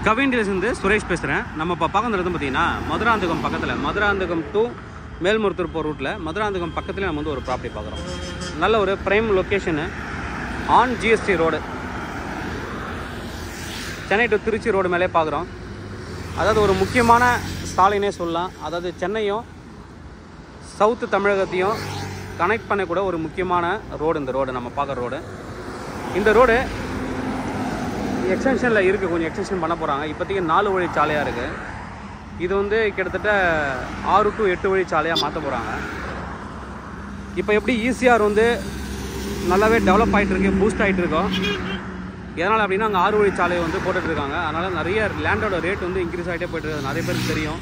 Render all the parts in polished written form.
கவிண்டிலிருந்து சுரேஷ் பேசுகிறேன். நம்ம இப்போ பார்க்குறது பார்த்தீங்கன்னா மதுராந்தகம் பக்கத்தில், மதுராந்தகம் டு மேல்மருத்தூர் போகிற ரூட்டில் மதுராந்தகம் பக்கத்தில் நம்ம வந்து ஒரு ப்ராப்பர்ட்டி பார்க்குறோம். நல்ல ஒரு prime location, on GST road, Chennai to Trichy road மேலே பார்க்குறோம். அதாவது ஒரு முக்கியமான சாலைனே சொல்லலாம். அதாவது சென்னையும் சவுத்து தமிழகத்தையும் கனெக்ட் பண்ணக்கூட ஒரு முக்கியமான ரோடு இந்த ரோடு, நம்ம பார்க்குற ரோடு. இந்த ரோடு எக்ஸ்டென்ஷனில் இருக்குது, கொஞ்சம் எக்ஸ்டென்ஷன் பண்ண போகிறாங்க. இப்போதைக்கு 4 வழி சாலையாக இருக்குது. இது வந்து கிட்டத்தட்ட 6 to 8 வழி சாலையாக மாற்ற போகிறாங்க. இப்போ எப்படி ஈசிஆர் வந்து நல்லாவே டெவலப் ஆகிட்டு இருக்கு, பூஸ்ட் ஆகிட்டு இருக்கோம். எதனால் அப்படின்னா அங்கே 6 வழி சாலையை வந்து போட்டுட்ருக்காங்க. அதனால் நிறைய லேண்டோட ரேட் வந்து இன்க்ரீஸ் ஆகிட்டே போய்ட்டு நிறைய பேருக்கு தெரியும்.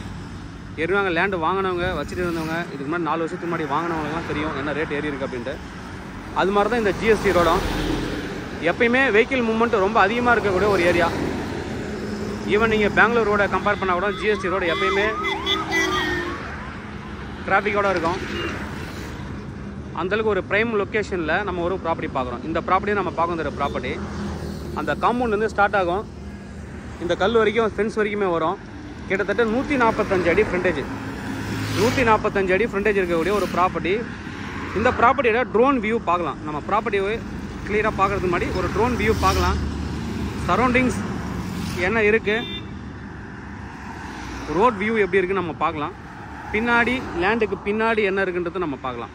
ஏற்கனவே அங்கே லேண்டு வாங்கினவங்க, வச்சுட்டு இருந்தவங்க, இதுக்கு முன்னாடி 4 வருஷத்துக்கு முன்னாடி வாங்கினவங்கலாம் தெரியும் என்ன ரேட் ஏறி இருக்குது அப்படின்ட்டு. அது மாதிரி தான் இந்த ஜிஎஸ்டி ரோடும். எப்பயுமே வெஹிக்கிள் மூவ்மெண்ட் ரொம்ப அதிகமாக இருக்கக்கூடிய ஒரு ஏரியா. ஈவன் நீங்கள் பெங்களூர் ரோடை கம்பேர் பண்ணால் கூட ஜிஎஸ்டி ரோடு எப்பயுமே டிராஃபிக்கோடு இருக்கும். அந்தளவுக்கு ஒரு ப்ரைம் லொக்கேஷனில் நம்ம ஒரு ப்ராப்பர்ட்டி பார்க்குறோம். இந்த ப்ராப்பர்ட்டியை நம்ம பார்க்குற ப்ராப்பர்ட்டி அந்த காம்பவுண்ட்லேருந்து ஸ்டார்ட் ஆகும், இந்த கல் வரைக்கும் ஃபென்ஸ் வரைக்குமே வரும். கிட்டத்தட்ட 145 அடி ஃப்ரண்டேஜ், 145 அடி ஃப்ரண்டேஜ் இருக்கக்கூடிய ஒரு ப்ராப்பர்ட்டி. இந்த ப்ராப்பர்ட்டியோட ட்ரோன் வியூ பார்க்கலாம். நம்ம ப்ராப்பர்ட்டியை கிளியராக பார்க்குறதுக்கு முன்னாடி ஒரு ட்ரோன் வியூ பார்க்கலாம். சரௌண்டிங்ஸ் என்ன இருக்குது, ரோட் வியூ எப்படி இருக்குன்னு நம்ம பார்க்கலாம். பின்னாடி லேண்டுக்கு பின்னாடி என்ன இருக்குன்றது நம்ம பார்க்கலாம்.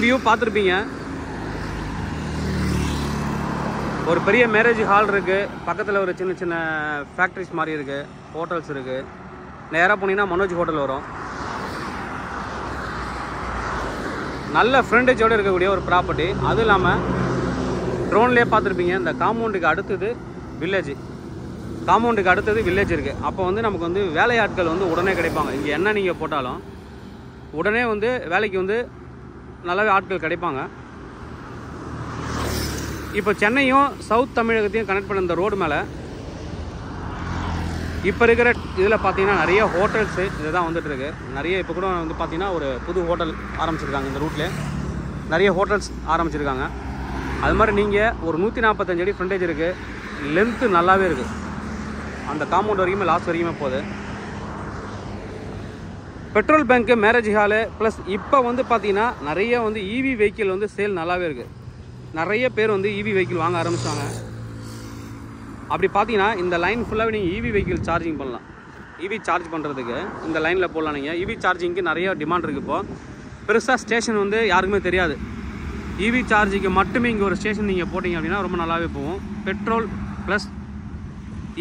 ஓப்பன் வியூ பார்த்துருப்பீங்க. ஒரு பெரிய மேரேஜ் ஹால் இருக்குது, பக்கத்தில் ஒரு சின்ன சின்ன ஃபேக்ட்ரிஸ் மாதிரி இருக்குது, ஹோட்டல்ஸ் இருக்குது. நேராக போனீங்கன்னா மனோஜ் ஹோட்டல் வரும். நல்ல ஃப்ரண்டேஜோடு இருக்கக்கூடிய ஒரு ப்ராப்பர்ட்டி. அதுவும் இல்லாமல் ட்ரோன்லேயே பார்த்துருப்பீங்க, இந்த காம்பவுண்டுக்கு அடுத்தது வில்லேஜ், காம்பவுண்டுக்கு அடுத்தது வில்லேஜ் இருக்குது. அப்போ வந்து நமக்கு வந்து வேலையாட்கள் வந்து உடனே கிடைப்பாங்க. இங்கே என்ன நீங்கள் போட்டாலும் உடனே வந்து வேலைக்கு வந்து நல்லாவே ஆட்கள் கிடைப்பாங்க. இப்போ சென்னையும் சவுத் தமிழகத்தையும் கனெக்ட் பண்ண இந்த ரோடு மேலே இப்போ இருக்கிற இதில் பார்த்தீங்கன்னா நிறைய ஹோட்டல்ஸு இதுதான் வந்துட்டுருக்கு. நிறைய இப்போ கூட வந்து பார்த்தீங்கன்னா ஒரு புது ஹோட்டல் ஆரம்பிச்சிருக்காங்க. இந்த ரூட்டில் நிறைய ஹோட்டல்ஸ் ஆரம்பிச்சிருக்காங்க. அது மாதிரி நீங்கள் ஒரு 145 அடி ஃப்ரண்டேஜ் இருக்குது, லென்த்து நல்லாவே இருக்குது. அந்த காம்பவுண்ட் வரைக்குமே லாஸ்ட் வரைக்குமே போகுது. பெட்ரோல் பேங்க்கு, மேரேஜ் ஹாலு ப்ளஸ் இப்போ வந்து பார்த்தீங்கன்னா நிறைய வந்து இவி வெஹிக்கிள் வந்து சேல் நல்லாவே இருக்குது. நிறைய பேர் வந்து இவி வெஹிக்கிள் வாங்க ஆரம்பிச்சிட்டாங்க. அப்படி பார்த்தீங்கன்னா இந்த லைன் ஃபுல்லாகவே நீங்கள் இவி வெஹிக்கிள் சார்ஜிங் பண்ணலாம். இவி சார்ஜ் பண்ணுறதுக்கு இந்த லைனில் போடலாம். நீங்கள் இவி சார்ஜிங்க்கு நிறைய டிமாண்ட் இருக்குது. இப்போது பெருசாக ஸ்டேஷன் வந்து யாருக்குமே தெரியாது. இவி சார்ஜிங்க்கு மட்டுமே இங்கே ஒரு ஸ்டேஷன் நீங்கள் போட்டிங்க அப்படின்னா ரொம்ப நல்லாவே போகும். பெட்ரோல் ப்ளஸ்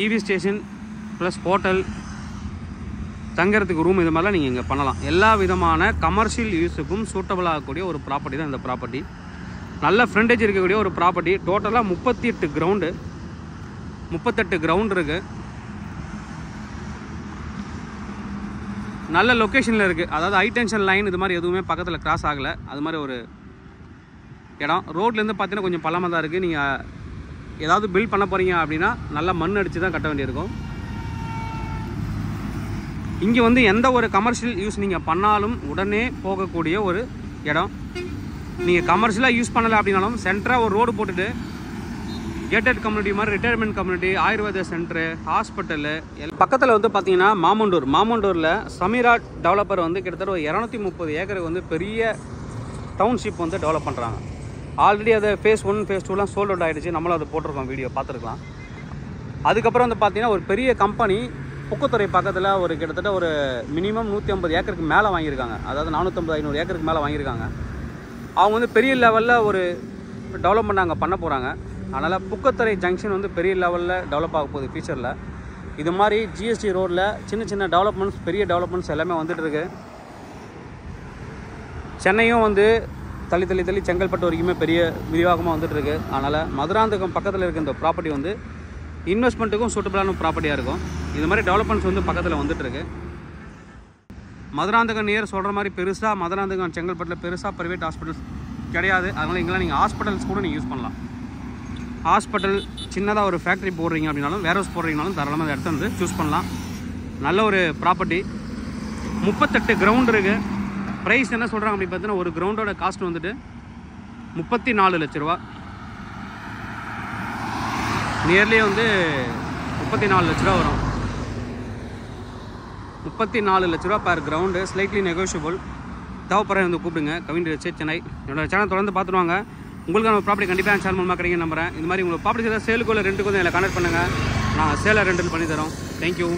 இவி ஸ்டேஷன் ப்ளஸ் ஹோட்டல், தங்கிறதுக்கு ரூம், இது மாதிரிலாம் நீங்கள் இங்கே பண்ணலாம். எல்லா விதமான கமர்ஷியல் யூஸுக்கும் சூட்டபிள் ஆகக்கூடிய ஒரு ப்ராப்பர்ட்டி தான் இந்த ப்ராப்பர்ட்டி. நல்ல ஃப்ரண்டேஜ் இருக்கக்கூடிய ஒரு ப்ராப்பர்ட்டி. டோட்டலாக 38 கிரவுண்ட் இருக்குது. நல்ல லொக்கேஷனில் இருக்குது. அதாவது ஹை டென்ஷன் லைன் இது மாதிரி எதுவுமே பக்கத்தில் கிராஸ் ஆகலை. அது மாதிரி ஒரு இடம். ரோட்லேருந்து பார்த்தீங்கன்னா கொஞ்சம் பள்ளமாக தான் இருக்குது. நீங்கள் ஏதாவது பில்ட் பண்ண போகிறீங்க அப்படின்னா நல்லா மண் அடித்து தான் கட்ட வேண்டியிருக்கும். இங்கே வந்து எந்த ஒரு கமர்ஷியல் யூஸ் நீங்கள் பண்ணாலும் உடனே போகக்கூடிய ஒரு இடம். நீங்கள் கமர்ஷியலாக யூஸ் பண்ணலை அப்படின்னாலும் சென்டராக ஒரு ரோடு போட்டுட்டு கேட்டட் கம்யூனிட்டி மாதிரி ரிட்டையர்மெண்ட் கம்யூனிட்டி, ஆயுர்வேத சென்டரு, ஹாஸ்பிட்டலு பக்கத்தில் வந்து பார்த்தீங்கன்னா மாமண்டூரில் சமீரா டெவலப்பர் வந்து கிட்டத்தட்ட ஒரு 230 ஏக்கருக்கு வந்து பெரிய டவுன்ஷிப் வந்து டெவலப் பண்ணுறாங்க. ஆல்ரெடி அதை ஃபேஸ் 1 ஃபேஸ் 2லாம் சோல்ட் அவுட் ஆகிடுச்சு. நம்மளும் அதை போட்டிருக்கோம், வீடியோ பார்த்துருக்கலாம். அதுக்கப்புறம் வந்து பார்த்தீங்கன்னா ஒரு பெரிய கம்பெனி புக்குத்துறை பக்கத்தில் ஒரு கிட்டத்தட்ட ஒரு மினிமம் 150 ஏக்கருக்கு மேலே வாங்கியிருக்காங்க. அதாவது 450-500 ஏக்கருக்கு மேலே வாங்கியிருக்காங்க. அவங்க வந்து பெரிய லெவலில் ஒரு டெவலப்மெண்ட் அங்கே பண்ண போகிறாங்க. அதனால் புக்கத்துறை ஜங்ஷன் வந்து பெரிய லெவலில் டெவலப் ஆக போகுது ஃபியூச்சரில். இது மாதிரி ஜிஎஸ்டி ரோடில் சின்ன சின்ன டெவலப்மெண்ட்ஸ், பெரிய டெவலப்மெண்ட்ஸ் எல்லாமே வந்துட்டுருக்கு. சென்னையும் வந்து தள்ளி செங்கல்பட்டு வரைக்குமே பெரிய விரிவாகமாக வந்துட்டுருக்கு. அதனால் மதுராந்தகம் பக்கத்தில் இருக்க இந்த ப்ராப்பர்ட்டி வந்து இன்வெஸ்ட்மெண்ட்டுக்கும் சூட்டபிளான ப்ராப்பர்ட்டியாக இருக்கும். இது மாதிரி டெவலப்மெண்ட்ஸ் வந்து பக்கத்தில் வந்துட்டுருக்கு. மதுராந்தகம் நியர் சொல்கிற மாதிரி பெருசாக மதுராந்தகம் செங்கல்பட்டில் பெருசாக ப்ரைவேட் ஹாஸ்பிட்டல்ஸ் கிடையாது. அதனால் இங்கெல்லாம் நீங்கள் ஹாஸ்பிட்டல்ஸ் கூட நீங்கள் யூஸ் பண்ணலாம். ஹாஸ்பிட்டல், சின்னதாக ஒரு ஃபேக்ட்ரி போடுறீங்க அப்படின்னாலும், வேர் ஹவுஸ் போடுறீங்கனாலும் தாராளமாக அந்த இடத்த வந்து சூஸ் பண்ணலாம். நல்ல ஒரு ப்ராப்பர்ட்டி. 38 கிரவுண்ட் இருக்குது. ப்ரைஸ் என்ன சொல்கிறாங்க அப்படி பார்த்தீங்கன்னா ஒரு கிரவுண்டோட காஸ்ட் வந்துட்டு 34 லட்ச ரூபா. நியர்லி வந்து 34 லட்ச ரூபா வரும். 34 லட்ச ரூபா பர் கிரவுண்டு. Slightly negotiable. தேவைப்படுற வந்து கூப்பிடுங்க. Kavin real estate Chennai. என்னோட சேனல் தொடர்ந்து பார்த்துருவாங்க. உங்களுக்கான ப்ராப்பர்ட்டி கண்டிப்பாக சேனல் மூலமாக கிடைக்கும் நம்புறேன். இந்த மாதிரி உங்களுக்கு ப்ராப்பர்ட்டி ஏதாவது சேலுக்குள்ள ரெண்டுக்கு வந்து என்னை கான்டக்ட் பண்ணுங்கள். நான் சேலை ரெண்டல் பண்ணி தரோம். தேங்க்யூ.